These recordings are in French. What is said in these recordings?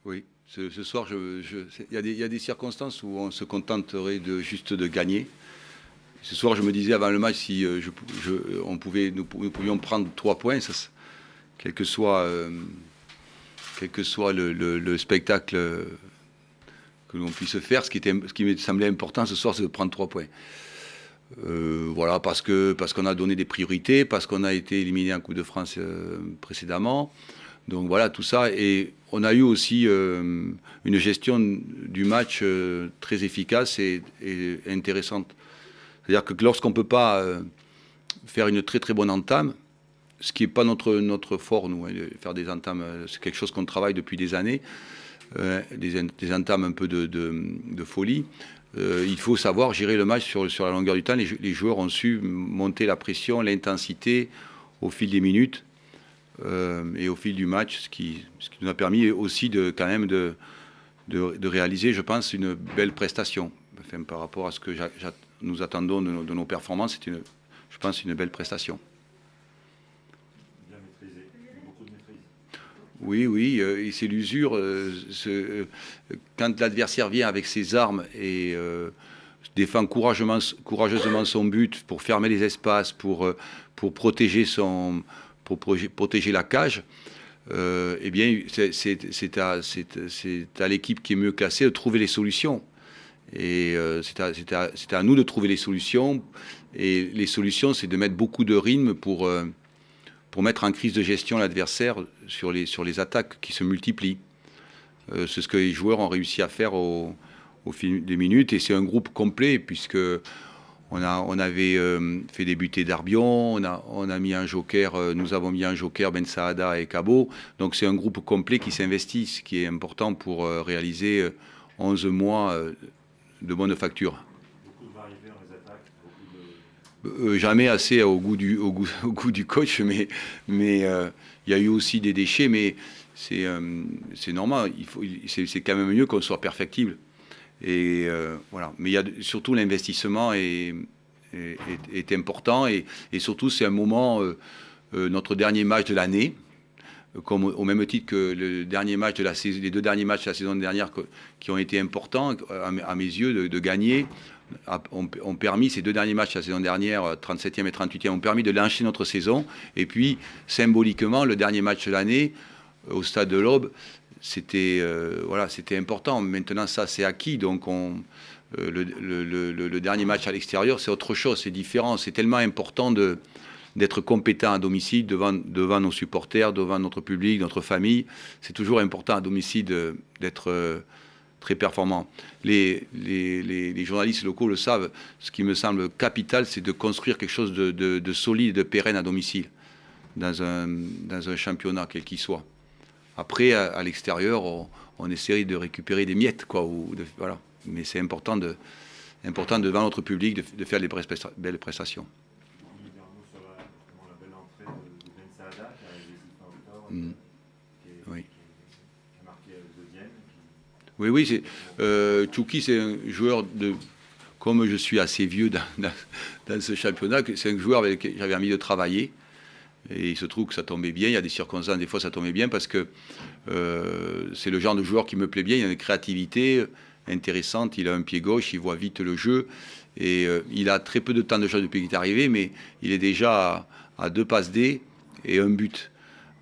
Oui, ce soir, il y a des circonstances où on se contenterait juste de gagner. Ce soir, je me disais avant le match, si nous pouvions prendre 3 points, quel que soit le spectacle que l'on puisse faire, ce qui me semblait important ce soir, c'est de prendre 3 points. Voilà, parce qu'on a donné des priorités, parce qu'on a été éliminé en Coupe de France précédemment. Donc voilà, tout ça. Et on a eu aussi une gestion du match très efficace et intéressante. C'est-à-dire que lorsqu'on ne peut pas faire une très très bonne entame, ce qui n'est pas notre fort, nous, hein, faire des entames, c'est quelque chose qu'on travaille depuis des années, des entames un peu de folie. Il faut savoir gérer le match sur la longueur du temps. Les joueurs ont su monter la pression, l'intensité au fil des minutes et au fil du match, ce qui nous a permis aussi quand même de réaliser, je pense, une belle prestation. Enfin, par rapport à ce que nous attendons de nos performances, c'est, je pense, une belle prestation. Bien maîtrisé, beaucoup de maîtrise. Oui, et c'est l'usure. Quand l'adversaire vient avec ses armes et défend courageusement son but pour fermer les espaces, pour protéger la cage, eh bien, c'est à l'équipe qui est mieux classée de trouver les solutions. Et c'est à nous de trouver les solutions. Et les solutions, c'est de mettre beaucoup de rythme pour mettre en crise de gestion l'adversaire sur les attaques qui se multiplient. C'est ce que les joueurs ont réussi à faire au fil des minutes. Et c'est un groupe complet, puisque on avait fait débuter Darbion, on a mis un joker, nous avons mis un joker, Ben Saada et Cabo. Donc c'est un groupe complet qui s'investit, ce qui est important pour réaliser 11 mois de bonne facture. Beaucoup de variétés dans les attaques, jamais assez au goût du coach, mais il y a eu aussi des déchets, mais c'est normal. C'est quand même mieux qu'on soit perfectible. Et voilà. Mais il y a surtout l'investissement est important et surtout c'est un moment, notre dernier match de l'année. Comme au même titre que les 2 derniers matchs de la saison dernière qui ont été importants à mes yeux de gagner, ont permis, ces 2 derniers matchs de la saison dernière, 37e et 38e, ont permis de lancer notre saison. Et puis, symboliquement, le dernier match de l'année, au Stade de l'Aube, c'était important. Maintenant, ça, c'est acquis. Donc, le dernier match à l'extérieur, c'est autre chose, c'est différent. C'est tellement important d'être compétent à domicile devant nos supporters, devant notre public, notre famille. C'est toujours important à domicile d'être très performant. Les journalistes locaux le savent. Ce qui me semble capital, c'est de construire quelque chose de solide, de pérenne à domicile, dans un championnat, quel qu'il soit. Après, à l'extérieur, on essaie de récupérer des miettes, quoi. Voilà. Mais c'est important devant notre public de faire des belles prestations. la belle entrée de Ben Saada qui a arrivé fin octobre, Oui. qui a marqué le deuxième. Oui, Tchouki, c'est un joueur comme je suis assez vieux dans ce championnat, c'est un joueur avec lequel j'avais envie de travailler. Et il se trouve que ça tombait bien. Il y a des circonstances, des fois ça tombait bien parce que c'est le genre de joueur qui me plaît bien. Il a une créativité intéressante. Il a un pied gauche, il voit vite le jeu. Et il a très peu de temps de jeu depuis qu'il est arrivé, mais il est déjà à 2 passes D et un but.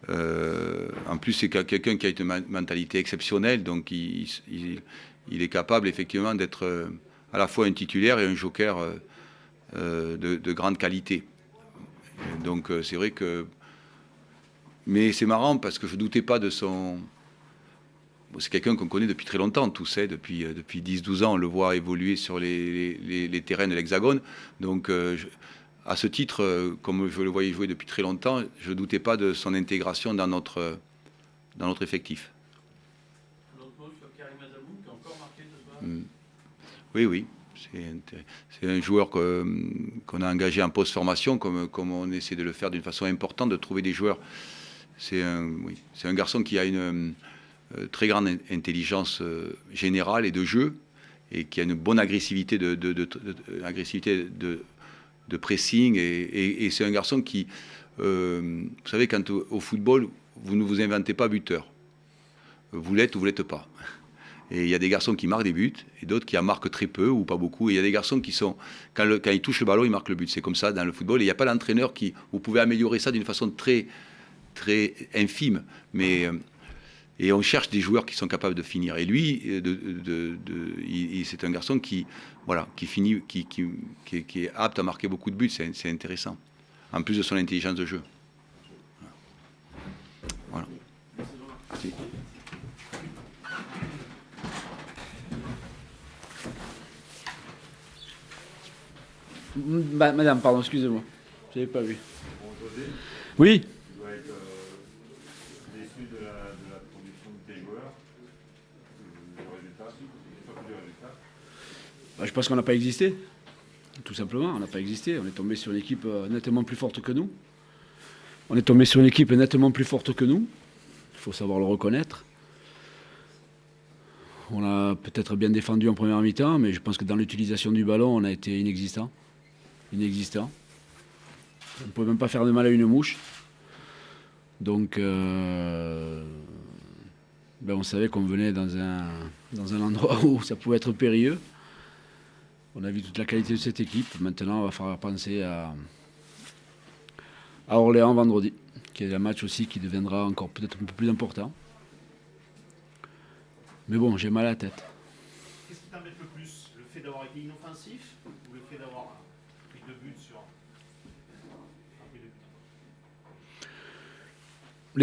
En plus, c'est quelqu'un qui a une mentalité exceptionnelle, donc il est capable effectivement d'être à la fois un titulaire et un joker de grande qualité. Donc c'est vrai que... Mais c'est marrant parce que je ne doutais pas de son... C'est quelqu'un qu'on connaît depuis très longtemps, tous, depuis 10-12 ans, on le voit évoluer sur les terrains de l'Hexagone. Donc à ce titre, comme je le voyais jouer depuis très longtemps, je ne doutais pas de son intégration dans notre effectif. Un autre mot sur Karim Adamou qui a encore marqué ce soir. Oui. C'est un joueur qu'on a engagé en post-formation, comme on essaie de le faire d'une façon importante, de trouver des joueurs. C'est un garçon qui a une très grande intelligence générale et de jeu, et qui a une bonne agressivité agressivité de pressing. Et c'est un garçon qui vous savez, quand au football, vous ne vous inventez pas buteur. Vous l'êtes ou vous ne l'êtes pas. Et il y a des garçons qui marquent des buts, et d'autres qui en marquent très peu ou pas beaucoup. Et il y a des garçons qui sont, quand ils touchent le ballon, ils marquent le but. C'est comme ça dans le football. Et il n'y a pas d'entraîneur qui... Vous pouvez améliorer ça d'une façon très, très infime. Mais, et on cherche des joueurs qui sont capables de finir. Et lui, c'est un garçon qui, voilà, qui finit, qui est apte à marquer beaucoup de buts. C'est intéressant. En plus de son intelligence de jeu. Voilà. Merci. Madame, pardon, excusez-moi. Je n'avais pas vu. Bon, José, Oui. tu dois être déçu de la production de tes joueurs, du résultat, surtout du résultat. Je pense qu'on n'a pas existé. Tout simplement, on n'a pas existé. On est tombé sur une équipe nettement plus forte que nous. Il faut savoir le reconnaître. On a peut-être bien défendu en première mi-temps, mais je pense que dans l'utilisation du ballon, on a été inexistant. On ne pouvait même pas faire de mal à une mouche. Donc, on savait qu'on venait dans un endroit où ça pouvait être périlleux. On a vu toute la qualité de cette équipe. Maintenant, on va falloir penser à Orléans vendredi, qui est un match aussi qui deviendra encore peut-être un peu plus important. Mais bon, j'ai mal à la tête. Qu'est-ce qui t'embête le plus? Le fait d'avoir été inoffensif ou le fait d'avoir pris 2 buts sur... pris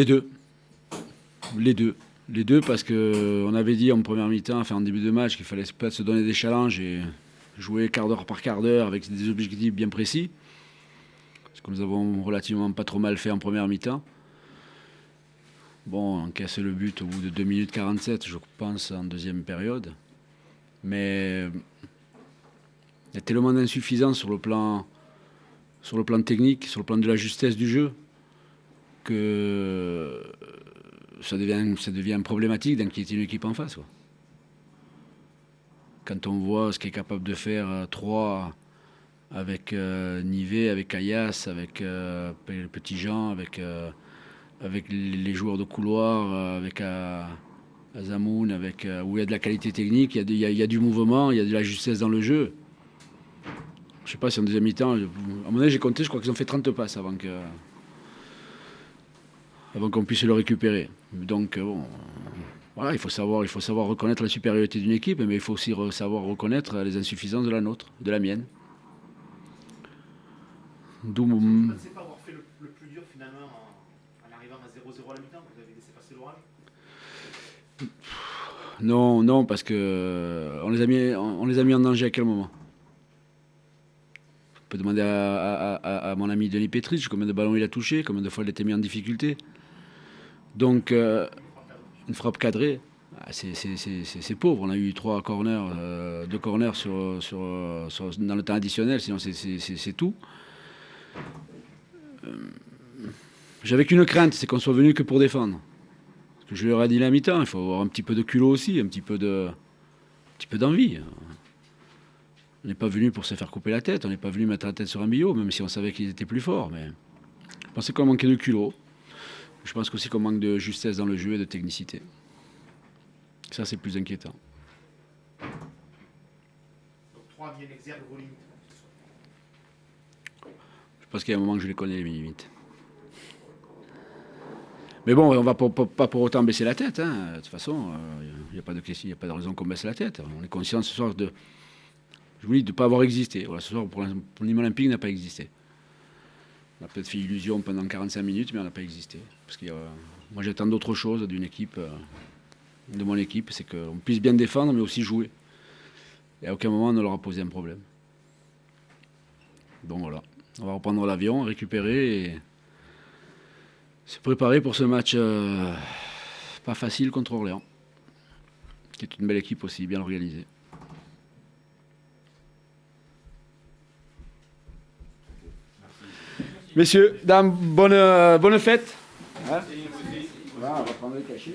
2 buts. Les deux parce qu'on avait dit en première mi-temps, enfin en début de match, qu'il fallait peut-être se donner des challenges et jouer quart d'heure par quart d'heure avec des objectifs bien précis. Parce que nous avons relativement pas trop mal fait en première mi-temps. Bon, on encaisse le but au bout de 2 minutes 47, je pense, en deuxième période. Mais il y a tellement d'insuffisance sur le plan technique, sur le plan de la justesse du jeu, que ça devient problématique d'inquiéter une équipe en face, quoi. Quand on voit ce qu'est capable de faire Troyes avec Nivet, avec Ayas, avec Petit Jean, avec les joueurs de couloir, avec Azamoun, où il y a de la qualité technique, il y a du mouvement, il y a de la justesse dans le jeu. Je ne sais pas si en deuxième mi-temps, à mon avis j'ai compté, je crois qu'ils ont fait 30 passes avant qu'on puisse le récupérer. Donc bon, voilà, il faut savoir reconnaître la supériorité d'une équipe, mais il faut aussi savoir reconnaître les insuffisances de la nôtre, de la mienne. D'où Vous ne pensez pas avoir fait le plus dur finalement en arrivant à 0-0 à la mi-temps? Vous avez laissé passer l'orage? Non, parce que on les a mis en danger à quel moment? On peut demander à mon ami Denis Petric combien de ballons il a touché, combien de fois il a été mis en difficulté. Donc, une frappe cadrée, c'est pauvre. On a eu 3 corners, 2 corners dans le temps additionnel, sinon c'est tout. J'avais qu'une crainte, c'est qu'on soit venu que pour défendre. Parce que je leur ai dit la mi-temps, il faut avoir un petit peu de culot aussi, un petit peu d'envie. On n'est pas venu pour se faire couper la tête, on n'est pas venu mettre la tête sur un billot, même si on savait qu'ils étaient plus forts. Mais je pensais qu'on manquait de culot. Je pense aussi qu'on manque de justesse dans le jeu et de technicité. Ça, c'est plus inquiétant. Donc 3 viennent exercer vos limites. Je pense qu'il y a un moment que je les connais, les limites. Mais bon, on ne va pas pour autant baisser la tête. Hein. De toute façon, il n'y a pas de question, il n'y a pas de raison qu'on baisse la tête. On est conscient ce soir de ne pas avoir existé. Voilà, ce soir, pour l'hymne olympique, n'a pas existé. On a peut-être fait illusion pendant 45 minutes, mais on n'a pas existé. Parce que moi, j'attends d'autres choses d'une équipe, de mon équipe, c'est qu'on puisse bien défendre, mais aussi jouer. Et à aucun moment, on ne leur a posé un problème. Donc voilà, on va reprendre l'avion, récupérer et se préparer pour ce match pas facile contre Orléans, qui est une belle équipe aussi, bien organisée. Messieurs, dames, bonne fête. Hein, voilà, on va prendre le cachet.